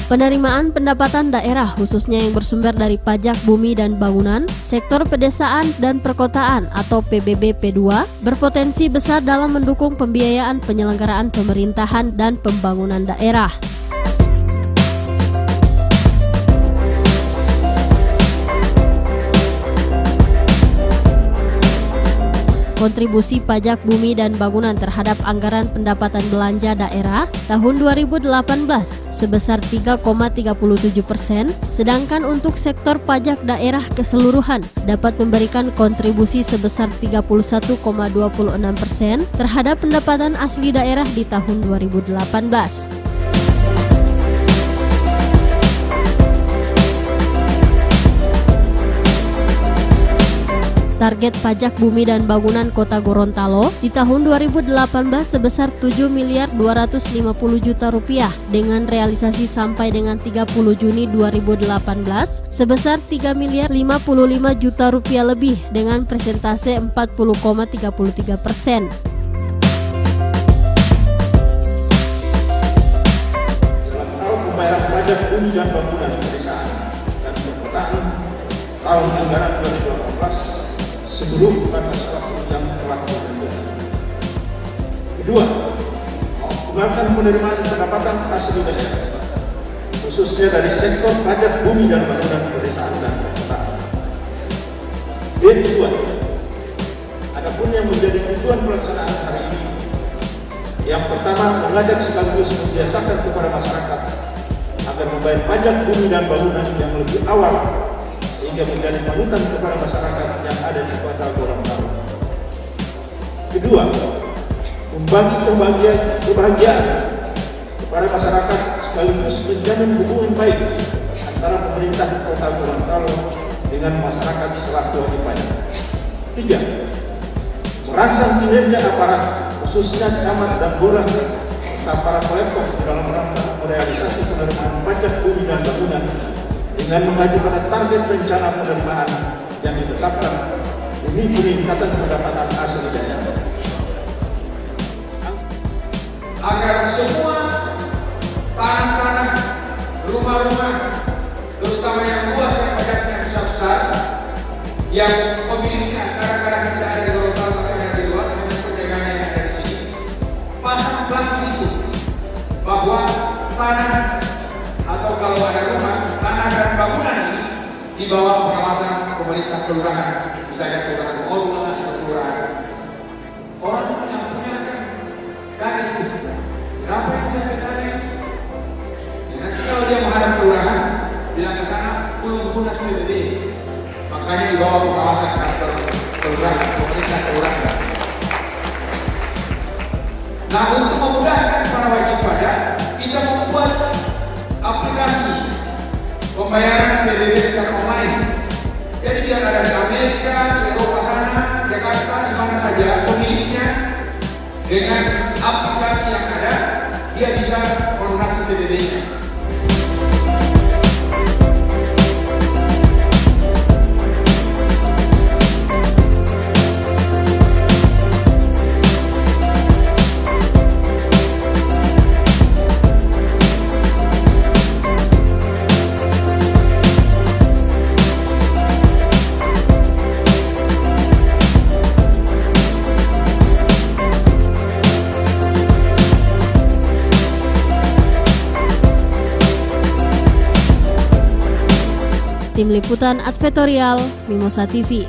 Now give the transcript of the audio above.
Penerimaan pendapatan daerah khususnya yang bersumber dari pajak bumi dan bangunan, sektor pedesaan dan perkotaan atau PBB P2 berpotensi besar dalam mendukung pembiayaan penyelenggaraan pemerintahan dan pembangunan daerah. Kontribusi pajak bumi dan bangunan terhadap anggaran pendapatan belanja daerah tahun 2018 sebesar 3,37%, sedangkan untuk sektor pajak daerah keseluruhan dapat memberikan kontribusi sebesar 31,26% terhadap pendapatan asli daerah di tahun 2018. Target pajak bumi dan bangunan Kota Gorontalo di tahun 2018 sebesar 7 miliar 250 juta rupiah dengan realisasi sampai dengan 30 Juni 2018 sebesar 3 miliar 55 juta rupiah lebih dengan persentase 40,33%. Pembayaran pajak bumi dan bangunan pedesaan dan perkotaan tahun anggaran 2018 sebelum batas waktu yang telah dijanjikan. Kedua, menggunakan penerimaan pendapatan asli daerah, khususnya dari sektor pajak bumi dan bangunan pedesaan dan perkotaan. Kedua, adapun yang menjadi tujuan pelaksanaan hari ini, yang pertama mengajak sekaligus membiasakan kepada masyarakat agar membayar pajak bumi dan bangunan yang lebih awal sehingga menjadi panutan kepada masyarakat yang ada di Kota Gorontalo. Kedua, membagi kebahagiaan kepada masyarakat sekaligus menjamin hubungan baik antara pemerintah Kota Gorontalo dengan masyarakat selaku wajib pajak. Tiga, merangsang kinerja aparat khususnya camat dan lurah serta para kolektor dalam rangka merealisasi penerimaan pajak bumi dan bangunan dengan mengacu pada target rencana penerimaan yang ditetapkan demi peningkatan pendapatan asli daerah. Agar semua tanah-tanah, rumah-rumah, terutama yang luas dan pajaknya besar-besar, yang pemiliknya kadang-kadang tidak ada di Gorontalo, tapi ada di luar, dengan penjagaannya yang ada di sini, pasang plat itu bahwa tanah atau kalau ada rumah, tanah dan bangunan ini di bawah pengawasan pemerintah kelurahan, misalnya kelurahan Orula atau kelurahan. Orang yang punya dari itu, berapa yang bisa dicari? Nanti kalau dia menghadap kelurahan, bilang ke sana, belum guna PBB. Makanya di bawah pengawasan kantor kelurahan, pemerintah kelurahan. Nah, untuk memudahkan para wajib pajak, kita membuat aplikasi pembayaran PBB secara online. Jadi dia ada di Amerika, di Eropa sana, Jakarta, di mana saja pemiliknya dengan aplikasi yang ada, dia bisa melunasi PBB-nya. Tim Liputan Advertorial Mimosa TV.